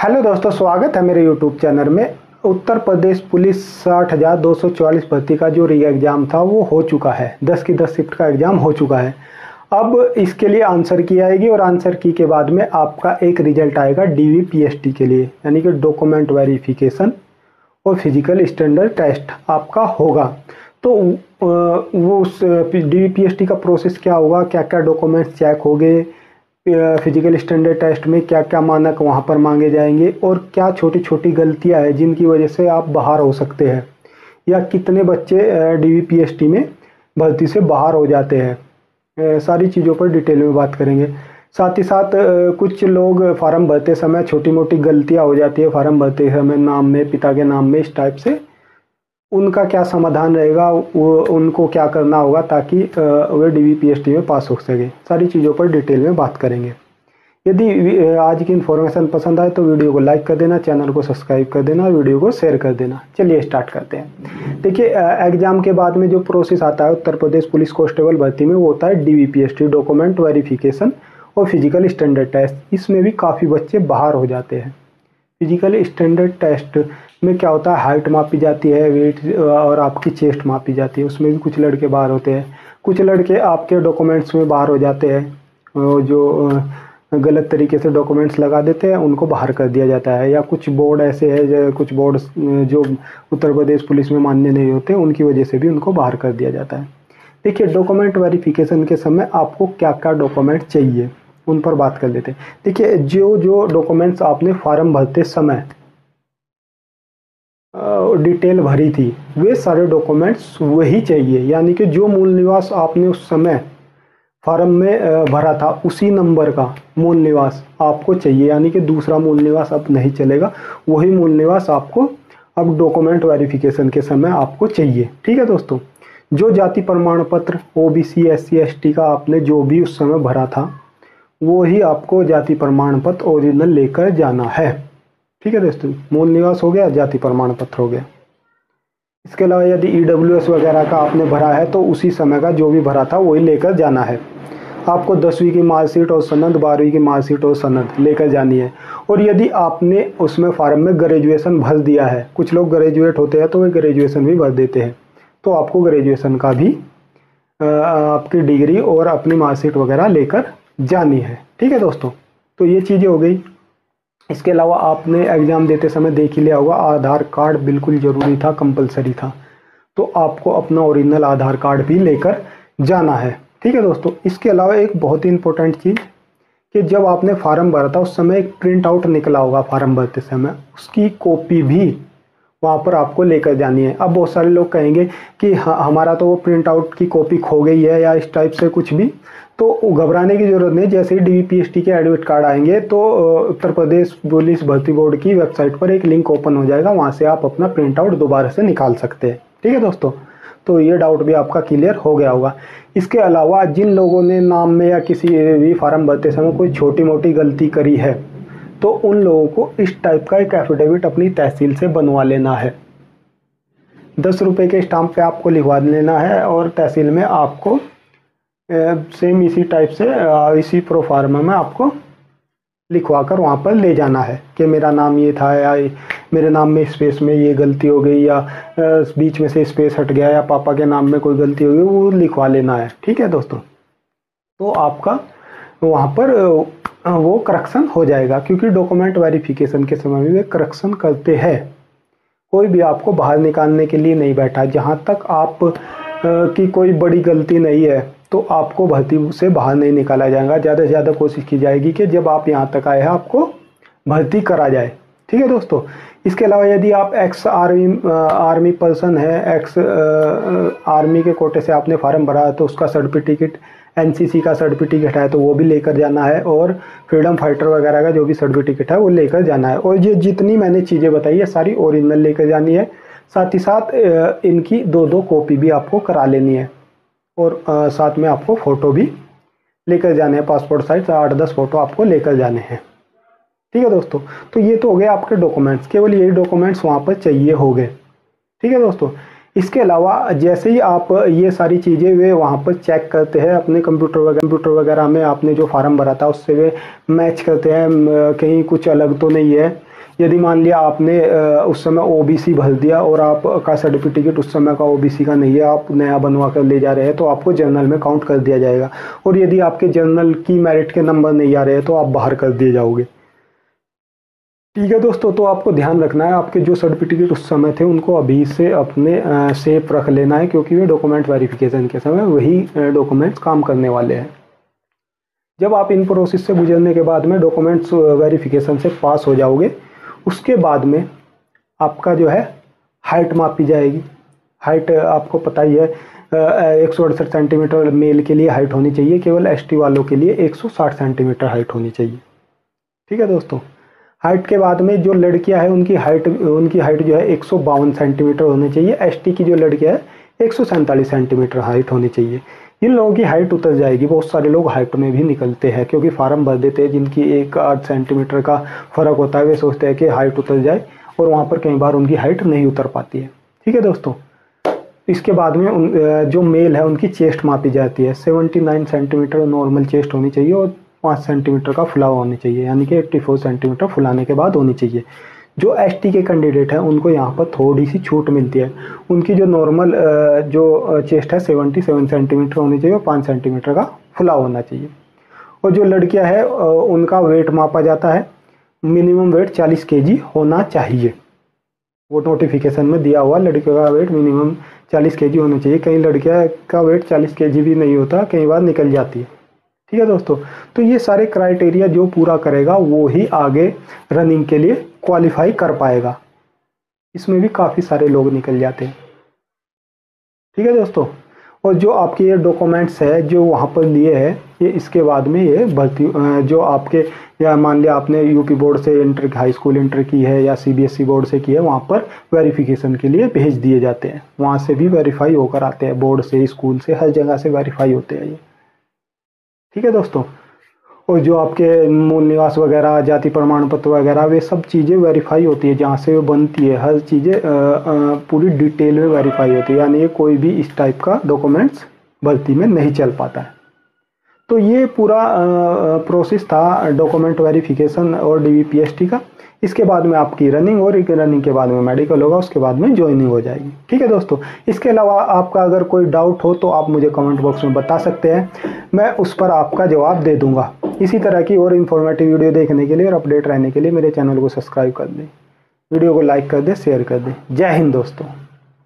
Hello दोस्तों, स्वागत है मेरे यूट्यूब चैनल में। उत्तर प्रदेश पुलिस 60,244 भर्ती का जो री एग्ज़ाम था वो हो चुका है। 10 की 10 शिफ्ट का एग्ज़ाम हो चुका है। अब इसके लिए आंसर की आएगी और आंसर की के बाद में आपका एक रिजल्ट आएगा डीवीपीएसटी के लिए, यानी कि डॉक्यूमेंट वेरिफिकेशन और फिजिकल स्टैंडर्ड टेस्ट आपका होगा। तो वो उस डीवीपीएसटी का प्रोसेस क्या होगा, क्या क्या डॉक्यूमेंट्स चेक होंगे, फिजिकल स्टैंडर्ड टेस्ट में क्या क्या मानक वहाँ पर मांगे जाएंगे और क्या छोटी छोटी गलतियाँ हैं जिनकी वजह से आप बाहर हो सकते हैं, या कितने बच्चे डीवीपीएसटी में भर्ती से बाहर हो जाते हैं, सारी चीज़ों पर डिटेल में बात करेंगे। साथ ही साथ कुछ लोग फार्म भरते समय छोटी मोटी गलतियाँ हो जाती है फार्म भरते समय, नाम में, पिता के नाम में, इस टाइप से उनका क्या समाधान रहेगा, वो उनको क्या करना होगा ताकि वे डीवीपीएसटी में पास हो सके। सारी चीज़ों पर डिटेल में बात करेंगे। यदि आज की इन्फॉर्मेशन पसंद आए तो वीडियो को लाइक कर देना, चैनल को सब्सक्राइब कर देना और वीडियो को शेयर कर देना। चलिए स्टार्ट करते हैं। देखिए, एग्जाम के बाद में जो प्रोसेस आता है उत्तर प्रदेश पुलिस कांस्टेबल भर्ती में, वो होता है डीवीपीएसटी, डॉक्यूमेंट वेरिफिकेशन और फिजिकल स्टैंडर्ड टेस्ट। इसमें भी काफ़ी बच्चे बाहर हो जाते हैं। फिजिकल स्टैंडर्ड टेस्ट में क्या होता है, हाइट मापी जाती है, वेट और आपकी चेस्ट मापी जाती है। उसमें भी कुछ लड़के बाहर होते हैं। कुछ लड़के आपके डॉक्यूमेंट्स में बाहर हो जाते हैं, जो गलत तरीके से डॉक्यूमेंट्स लगा देते हैं उनको बाहर कर दिया जाता है। या कुछ बोर्ड ऐसे है, कुछ बोर्ड जो उत्तर प्रदेश पुलिस में मान्य नहीं होते, उनकी वजह से भी उनको बाहर कर दिया जाता है। देखिए, डॉक्यूमेंट वेरिफिकेशन के समय आपको क्या क्या डॉक्यूमेंट चाहिए उन पर बात कर लेते हैं। देखिए, जो डॉक्यूमेंट्स आपने फॉर्म भरते समय डिटेल भरी थी, वे सारे डॉक्यूमेंट्स वही चाहिए। यानी कि जो मूल निवास आपने उस समय फॉर्म में भरा था, उसी नंबर का मूल निवास आपको चाहिए। यानी कि दूसरा मूल निवास अब नहीं चलेगा, वही मूल निवास आपको अब डॉक्यूमेंट वेरिफिकेशन के समय आपको चाहिए। ठीक है दोस्तों, जो जाति प्रमाण पत्र ओबीसी SC ST का आपने जो भी उस समय भरा था, वो ही आपको जाति प्रमाण पत्र ओरिजिनल लेकर जाना है। ठीक है दोस्तों, मूल निवास हो गया, जाति प्रमाण पत्र हो गया। इसके अलावा यदि EWS वगैरह का आपने भरा है तो उसी समय का जो भी भरा था वही लेकर जाना है। आपको 10वीं की मार्कशीट और सनद, 12वीं की मार्कशीट और सनद लेकर जानी है। और यदि आपने उसमें फार्म में ग्रेजुएशन भर दिया है, कुछ लोग ग्रेजुएट होते हैं तो वे ग्रेजुएशन भी भर देते हैं, तो आपको ग्रेजुएशन का भी आपकी डिग्री और अपनी मार्कशीट वगैरह लेकर जानी है। ठीक है दोस्तों, तो ये चीज़ें हो गई। इसके अलावा आपने एग्ज़ाम देते समय देख ही लिया होगा, आधार कार्ड बिल्कुल ज़रूरी था, कंपलसरी था, तो आपको अपना ओरिजिनल आधार कार्ड भी लेकर जाना है। ठीक है दोस्तों, इसके अलावा एक बहुत ही इंपॉर्टेंट चीज़ कि जब आपने फार्म भरा था उस समय एक प्रिंट आउट निकला होगा फार्म भरते समय, उसकी कॉपी भी वहाँ पर आपको लेकर जानी है। अब बहुत सारे लोग कहेंगे कि हमारा तो वो प्रिंट आउट की कॉपी खो गई है या इस टाइप से कुछ भी, तो घबराने की ज़रूरत नहीं। जैसे ही डीवीपीएसटी के एडमिट कार्ड आएंगे तो उत्तर प्रदेश पुलिस भर्ती बोर्ड की वेबसाइट पर एक लिंक ओपन हो जाएगा, वहाँ से आप अपना प्रिंट आउट दोबारा से निकाल सकते हैं। ठीक है दोस्तों, तो ये डाउट भी आपका क्लियर हो गया होगा। इसके अलावा जिन लोगों ने नाम में या किसी भी फार्म भरते समय कोई छोटी मोटी गलती करी है, तो उन लोगों को इस टाइप का एक एफिडेविट अपनी तहसील से बनवा लेना है। 10 रुपये के स्टाम्प पे आपको लिखवा लेना है और तहसील में आपको सेम इसी टाइप से इसी प्रोफार्मा में आपको लिखवा कर वहाँ पर ले जाना है कि मेरा नाम ये था, या मेरे नाम में स्पेस में ये गलती हो गई, या बीच में से स्पेस हट गया, या पापा के नाम में कोई गलती हो गई, वो लिखवा लेना है। ठीक है दोस्तों, तो आपका वहाँ पर वो करेक्शन हो जाएगा, क्योंकि डॉक्यूमेंट वेरिफिकेशन के समय में वे करेक्शन करते हैं। कोई भी आपको बाहर निकालने के लिए नहीं बैठा। जहाँ तक आप की कोई बड़ी गलती नहीं है तो आपको भर्ती से बाहर नहीं निकाला जाएगा। ज़्यादा से ज़्यादा कोशिश की जाएगी कि जब आप यहाँ तक आए हैं आपको भर्ती करा जाए। ठीक है दोस्तों, इसके अलावा यदि आप एक्स आर्मी पर्सन है, एक्स आर्मी के कोटे से आपने फार्म भरा है तो उसका सर्टिफिकेट, NCC का सर्टिफिकेट है तो वो भी लेकर जाना है, और फ्रीडम फाइटर वगैरह का जो भी सर्टिफिकेट है वो लेकर जाना है। और ये जितनी मैंने चीज़ें बताई है सारी ओरिजिनल लेकर जानी है। साथ ही साथ इनकी 2-2 कॉपी भी आपको करा लेनी है, और साथ में आपको फ़ोटो भी लेकर जाने हैं, पासपोर्ट साइज 8-10 फ़ोटो आपको लेकर जाने हैं। ठीक है दोस्तों, तो ये तो हो गए आपके डॉक्यूमेंट्स, केवल यही डॉक्यूमेंट्स वहाँ पर चाहिए हो गए। ठीक है दोस्तों, इसके अलावा जैसे ही आप ये सारी चीज़ें वे वहाँ पर चेक करते हैं अपने कंप्यूटर वगैरह में, आपने जो फार्म भरा था उससे वे मैच करते हैं, कहीं कुछ अलग तो नहीं है। यदि मान लिया आपने उस समय ओबीसी भर दिया और आपका सर्टिफिकेट उस समय का ओबीसी का नहीं है, आप नया बनवा कर ले जा रहे हैं, तो आपको जनरल में काउंट कर दिया जाएगा। और यदि आपके जनरल की मेरिट के नंबर नहीं आ रहे हैं तो आप बाहर कर दिए जाओगे। ठीक है दोस्तों, तो आपको ध्यान रखना है, आपके जो सर्टिफिकेट उस समय थे उनको अभी से अपने सेफ रख लेना है, क्योंकि वे डॉक्यूमेंट वेरिफिकेशन के समय वही डॉक्यूमेंट्स काम करने वाले हैं। जब आप इन प्रोसेस से गुजरने के बाद में डॉक्यूमेंट्स वेरिफिकेशन से पास हो जाओगे, उसके बाद में आपका जो है हाइट मापी जाएगी। हाइट आपको पता ही है 168 सेंटीमीटर मेल के लिए हाइट होनी चाहिए, केवल एसटी वालों के लिए 160 सेंटीमीटर हाइट होनी चाहिए। ठीक है दोस्तों, हाइट के बाद में जो लड़कियां हैं उनकी हाइट जो है 152 सेंटीमीटर होनी चाहिए। एसटी की जो लड़कियां है 147 सेंटीमीटर हाइट होनी चाहिए। इन लोगों की हाइट उतर जाएगी। बहुत सारे लोग हाइट में भी निकलते हैं, क्योंकि फार्म भर देते हैं जिनकी 1-8 सेंटीमीटर का फर्क होता है, वे सोचते हैं कि हाइट उतर जाए और वहाँ पर कई बार उनकी हाइट नहीं उतर पाती है। ठीक है दोस्तों, इसके बाद में जो मेल है उनकी चेस्ट मापी जाती है। 79 सेंटीमीटर नॉर्मल चेस्ट होनी चाहिए और 5 सेंटीमीटर का फुलाव होनी चाहिए, यानी कि 84 सेंटीमीटर फुलाने के बाद होनी चाहिए। जो एसटी के कैंडिडेट हैं उनको यहाँ पर थोड़ी सी छूट मिलती है। उनकी जो नॉर्मल जो चेस्ट है 77 सेंटीमीटर होनी चाहिए और 5 सेंटीमीटर का फुलाव होना चाहिए। और जो लड़कियाँ हैं उनका वेट मापा जाता है, मिनिमम वेट 40 kg होना चाहिए। वो नोटिफिकेशन में दिया हुआ लड़कियों का वेट मिनिमम 40 kg होना चाहिए। कई लड़कियां का वेट 40 kg भी नहीं होता, कई बार निकल जाती है। ठीक है दोस्तों, तो ये सारे क्राइटेरिया जो पूरा करेगा वो ही आगे रनिंग के लिए क्वालिफाई कर पाएगा। इसमें भी काफ़ी सारे लोग निकल जाते हैं। ठीक है दोस्तों, और जो आपके ये डॉक्यूमेंट्स है जो वहाँ पर लिए हैं, ये इसके बाद में ये भर्ती जो आपके, या मान लिया आपने यूपी बोर्ड से इंटर हाई स्कूल इंटर की है या सीबीएसई बोर्ड से की है, वहाँ पर वेरिफिकेशन के लिए भेज दिए जाते हैं। वहाँ से भी वेरीफाई होकर आते हैं, बोर्ड से, स्कूल से, हर जगह से वेरीफाई होते हैं ये। ठीक है दोस्तों, और जो आपके मूल निवास वगैरह, जाति प्रमाण पत्र वगैरह, वे सब चीज़ें वेरीफाई होती है जहाँ से वो बनती है। हर चीज़ें पूरी डिटेल में वेरीफाई होती है, यानी ये कोई भी इस टाइप का डॉक्यूमेंट्स भर्ती में नहीं चल पाता है। तो ये पूरा प्रोसेस था डॉक्यूमेंट वेरिफिकेशन और डीवीपीएसटी का। इसके बाद में आपकी रनिंग और रनिंग के बाद में मेडिकल होगा, उसके बाद में ज्वाइनिंग हो जाएगी। ठीक है दोस्तों, इसके अलावा आपका अगर कोई डाउट हो तो आप मुझे कमेंट बॉक्स में बता सकते हैं, मैं उस पर आपका जवाब दे दूंगा। इसी तरह की और इन्फॉर्मेटिव वीडियो देखने के लिए और अपडेट रहने के लिए मेरे चैनल को सब्सक्राइब कर दें, वीडियो को लाइक कर दें, शेयर कर दें। जय हिंद दोस्तों।